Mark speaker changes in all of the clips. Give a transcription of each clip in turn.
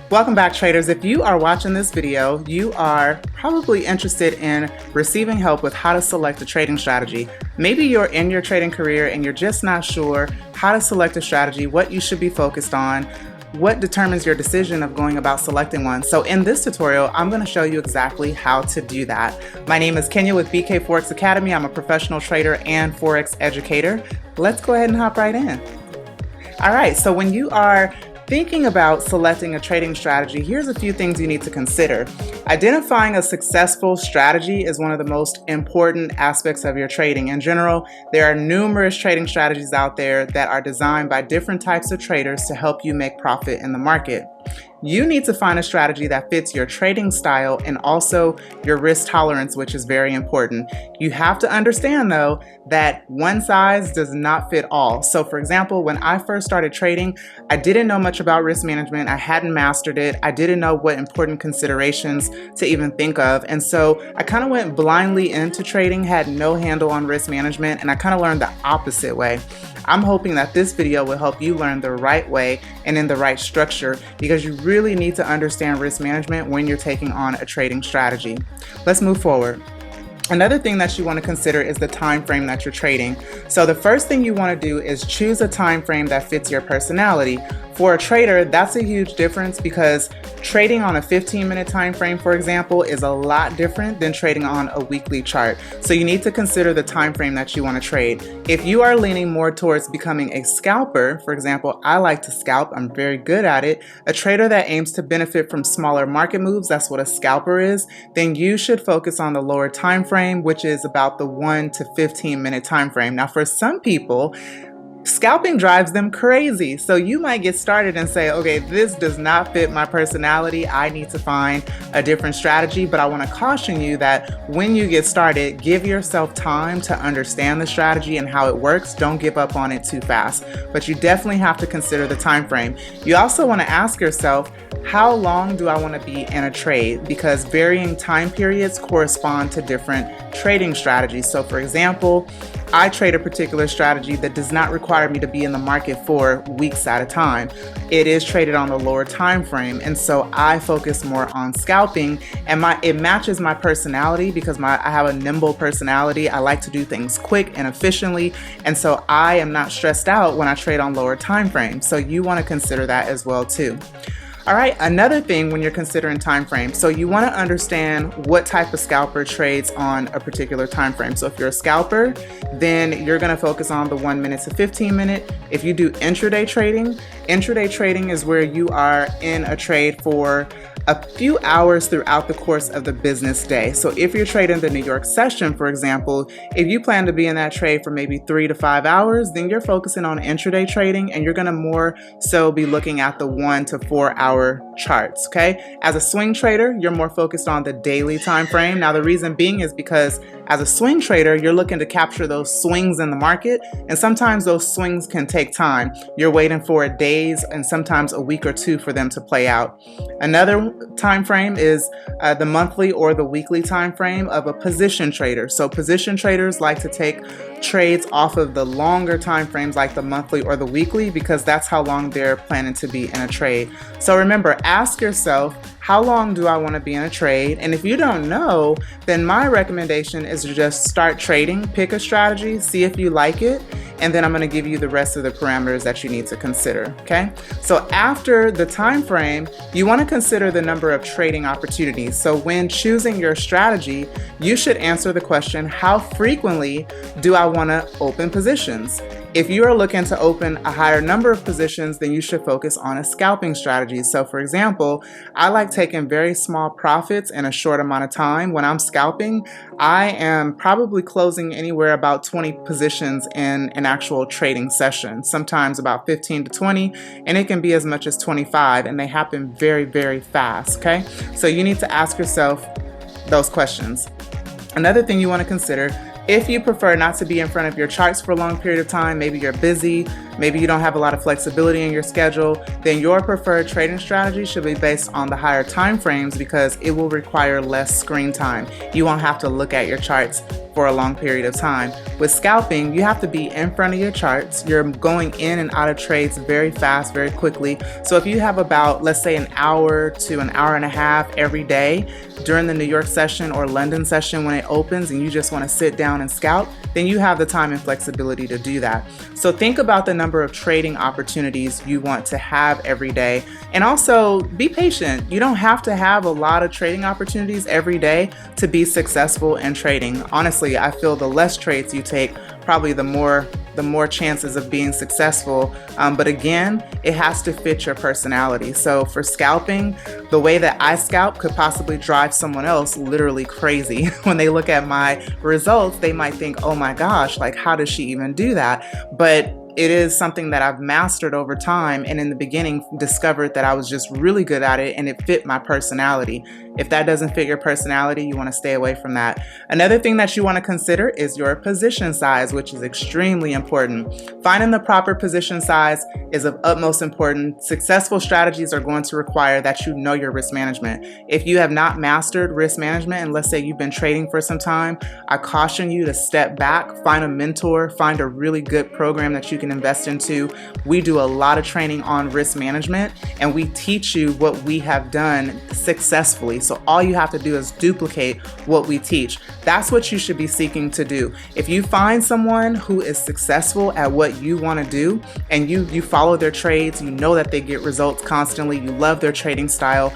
Speaker 1: Welcome back, traders. If you are watching this video, you are probably interested in receiving help with how to select a trading strategy. Maybe you're in your trading career and you're just not sure how to select a strategy, what you should be focused on, what determines your decision of going about selecting one. So in this tutorial, I'm going to show you exactly how to do that. My name is Kenya with BK Forex Academy. I'm a professional trader and Forex educator. Let's go ahead and hop right in. All right, so when you are thinking about selecting a trading strategy, here's a few things you need to consider. Identifying a successful strategy is one of the most important aspects of your trading. In general, there are numerous trading strategies out there that are designed by different types of traders to help you make profit in the market. You need to find a strategy that fits your trading style and also your risk tolerance, which is very important. You have to understand, though, that one size does not fit all. So, for example, when I first started trading, I didn't know much about risk management. I hadn't mastered it. I didn't know what important considerations to even think of. And so I kind of went blindly into trading, had no handle on risk management, and I kind of learned the opposite way. I'm hoping that this video will help you learn the right way and in the right structure, because you really need to understand risk management when you're taking on a trading strategy. Let's move forward. Another thing that you want to consider is the time frame that you're trading. So the first thing you want to do is choose a time frame that fits your personality. For a trader, that's a huge difference, because trading on a 15-minute time frame, for example, is a lot different than trading on a weekly chart. So you need to consider the time frame that you want to trade. If you are leaning more towards becoming a scalper, for example, I like to scalp, I'm very good at it, a trader that aims to benefit from smaller market moves, that's what a scalper is, then you should focus on the lower time frame, which is about the 1 to 15-minute time frame. Now, for some people, scalping drives them crazy. So you might get started and say, okay, this does not fit my personality. I need to find a different strategy. But I want to caution you that when you get started, give yourself time to understand the strategy and how it works. Don't give up on it too fast. But you definitely have to consider the time frame. You also want to ask yourself, how long do I want to be in a trade? Because varying time periods correspond to different trading strategies. So for example, I trade a particular strategy that does not require me to be in the market for weeks at a time. It is traded on the lower time frame, and so I focus more on scalping, and it matches my personality, because I have a nimble personality. I like to do things quick and efficiently, and so I am not stressed out when I trade on lower time frames. So you want to consider that as well too. All right, another thing when you're considering time frame, so you want to understand what type of scalper trades on a particular time frame. So if you're a scalper, then you're going to focus on the 1 minute to 15 minute. If you do intraday trading is where you are in a trade for a few hours throughout the course of the business day. So if you're trading the New York session, for example, if you plan to be in that trade for maybe 3 to 5 hours, then you're focusing on intraday trading, and you're going to more so be looking at the 1 to 4 hour charts. Okay. As a swing trader, you're more focused on the daily time frame. Now, the reason being is because as a swing trader, you're looking to capture those swings in the market, and sometimes those swings can take time. You're waiting for days and sometimes a week or two for them to play out. Another time frame is the monthly or the weekly time frame of a position trader. So position traders like to take trades off of the longer time frames like the monthly or the weekly, because that's how long they're planning to be in a trade. So remember, ask yourself, how long do I want to be in a trade? And if you don't know, then my recommendation is to just start trading, pick a strategy, see if you like it, and then I'm going to give you the rest of the parameters that you need to consider. Okay. So after the time frame, you want to consider the number of trading opportunities. So when choosing your strategy, you should answer the question, how frequently do I want to open positions? If you are looking to open a higher number of positions, then you should focus on a scalping strategy. So for example, I like taking very small profits in a short amount of time. When I'm scalping, I am probably closing anywhere about 20 positions in an actual trading session, sometimes about 15 to 20, and it can be as much as 25, and they happen very, very fast. Okay. So you need to ask yourself those questions. Another thing you want to consider, if you prefer not to be in front of your charts for a long period of time, maybe you're busy, maybe you don't have a lot of flexibility in your schedule, then your preferred trading strategy should be based on the higher time frames because it will require less screen time. You won't have to look at your charts for a long period of time. With scalping, you have to be in front of your charts. You're going in and out of trades very fast, very quickly. So if you have about, let's say, an hour to an hour and a half every day during the New York session or London session when it opens and you just want to sit down and scalp, then you have the time and flexibility to do that. So think about the number of trading opportunities you want to have every day. And also be patient. You don't have to have a lot of trading opportunities every day to be successful in trading. Honestly, I feel the less trades you take, probably the more chances of being successful. But again, it has to fit your personality. So for scalping, the way that I scalp could possibly drive someone else literally crazy. When they look at my results, they might think, oh my gosh, like how does she even do that? But it is something that I've mastered over time, and in the beginning discovered that I was just really good at it and it fit my personality. If that doesn't fit your personality, you want to stay away from that. Another thing that you want to consider is your position size, which is extremely important. Finding the proper position size is of utmost importance. Successful strategies are going to require that you know your risk management. If you have not mastered risk management, and let's say you've been trading for some time, I caution you to step back, find a mentor, find a really good program that you can invest into. We do a lot of training on risk management and we teach you what we have done successfully. So all you have to do is duplicate what we teach. That's what you should be seeking to do. If you find someone who is successful at what you want to do and you follow their trades, you know that they get results constantly, you love their trading style,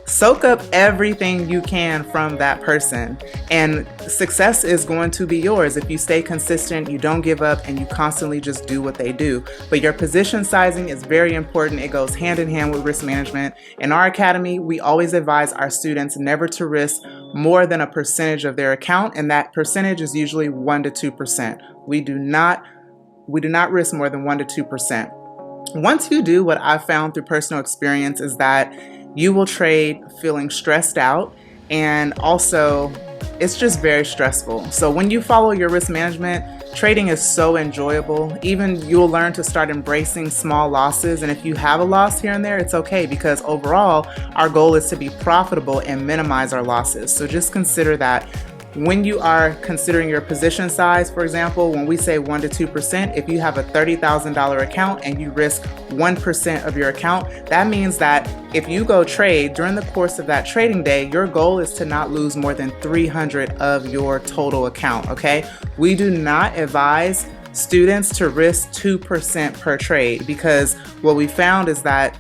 Speaker 1: soak up everything you can from that person, and success is going to be yours if you stay consistent, you don't give up, and you constantly just do what they do. But your position sizing is very important. It goes hand in hand with risk management. In our academy, we always advise our students never to risk more than a percentage of their account, and that percentage is usually 1 to 2%. We do not risk more than 1 to 2%. Once you do, what I've found through personal experience is that you will trade feeling stressed out, and also it's just very stressful. So when you follow your risk management, trading is so enjoyable. Even you'll learn to start embracing small losses, and if you have a loss here and there, it's okay, because overall our goal is to be profitable and minimize our losses. So just consider that. When you are considering your position size, for example, when we say 1 to 2%, if you have a $30,000 account and you risk 1% of your account, that means that if you go trade during the course of that trading day, your goal is to not lose more than 300 of your total account, okay? We do not advise students to risk 2% per trade, because what we found is that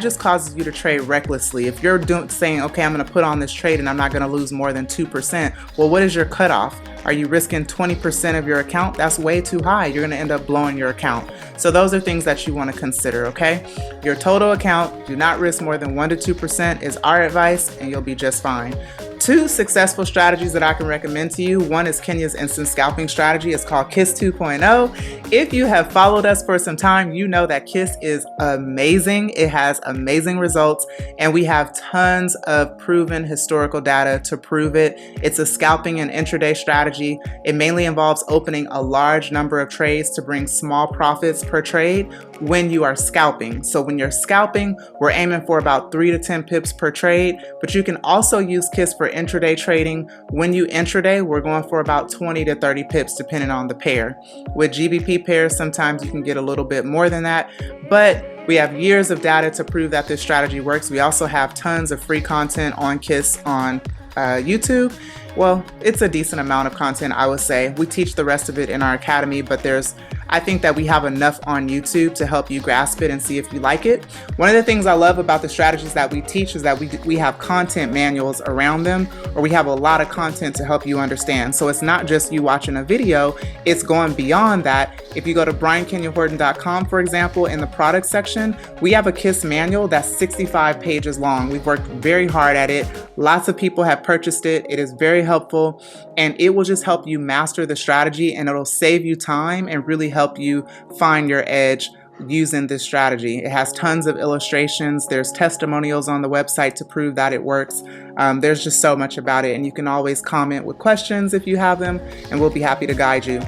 Speaker 1: just causes you to trade recklessly. If you're saying, okay, I'm going to put on this trade and I'm not going to lose more than 2%, well, what is your cutoff? Are you risking 20% of your account? That's way too high. You're going to end up blowing your account. So those are things that you want to consider, okay? Your total account, do not risk more than 1 to 2% is our advice, and you'll be just fine. 2 successful strategies that I can recommend to you. One is Kenya's instant scalping strategy. It's called KISS 2.0. If you have followed us for some time, you know that KISS is amazing. It has amazing results, and we have tons of proven historical data to prove it. It's a scalping and intraday strategy. It mainly involves opening a large number of trades to bring small profits per trade when you are scalping. So when you're scalping, we're aiming for about 3 to 10 pips per trade, but you can also use KISS for intraday trading. When you intraday, we're going for about 20 to 30 pips depending on the pair. With GBP pairs, sometimes you can get a little bit more than that, but we have years of data to prove that this strategy works. We also have tons of free content on KISS on YouTube. Well, it's a decent amount of content, I would say. We teach the rest of it in our academy, but I think that we have enough on YouTube to help you grasp it and see if you like it. One of the things I love about the strategies that we teach is that we have content manuals around them, or we have a lot of content to help you understand. So it's not just you watching a video, it's going beyond that. If you go to briankenyahorton.com, for example, in the product section, we have a KISS manual that's 65 pages long. We've worked very hard at it. Lots of people have purchased it. It is very helpful, and it will just help you master the strategy, and it'll save you time and really help you find your edge using this strategy. It has tons of illustrations. There's testimonials on the website to prove that it works. There's just so much about it, and you can always comment with questions if you have them, and we'll be happy to guide you.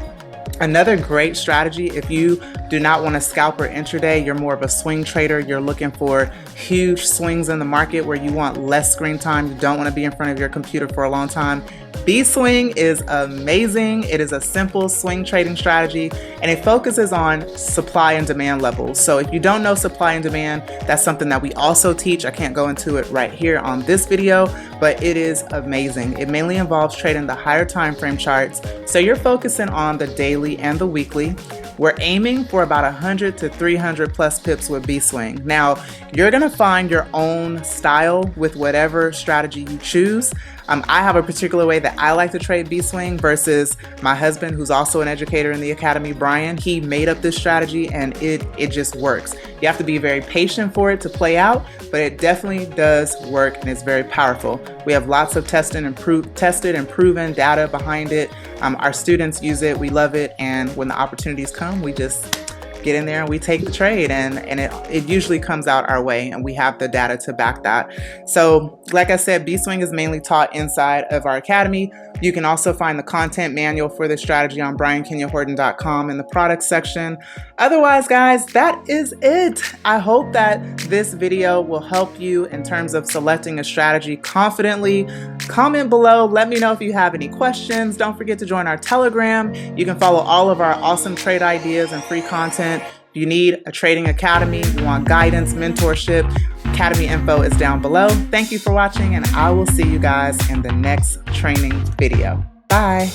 Speaker 1: Another great strategy, if you do not want to scalp or intraday, you're more of a swing trader, you're looking for huge swings in the market where you want less screen time, you don't want to be in front of your computer for a long time, B-Swing is amazing. It is a simple swing trading strategy and it focuses on supply and demand levels. So if you don't know supply and demand, that's something that we also teach. I can't go into it right here on this video, but it is amazing. It mainly involves trading the higher time frame charts. So you're focusing on the daily and the weekly. We're aiming for about 100 to 300 plus pips with B-Swing. Now, you're gonna find your own style with whatever strategy you choose. I have a particular way that I like to trade B-Swing versus my husband, who's also an educator in the Academy, Brian. He made up this strategy and it just works. You have to be very patient for it to play out, but it definitely does work and it's very powerful. We have lots of tested and proven data behind it. Our students use it, we love it, and when the opportunities come, we just get in there and we take the trade, and it usually comes out our way, and we have the data to back that. So like I said, B-Swing is mainly taught inside of our academy. You can also find the content manual for this strategy on briankenyahorton.com in the products section. Otherwise, guys, that is it. I hope that this video will help you in terms of selecting a strategy confidently. Comment below. Let me know if you have any questions. Don't forget to join our Telegram. You can follow all of our awesome trade ideas and free content. If you need a trading academy, you want guidance, mentorship, academy info is down below. Thank you for watching, and I will see you guys in the next training video. Bye.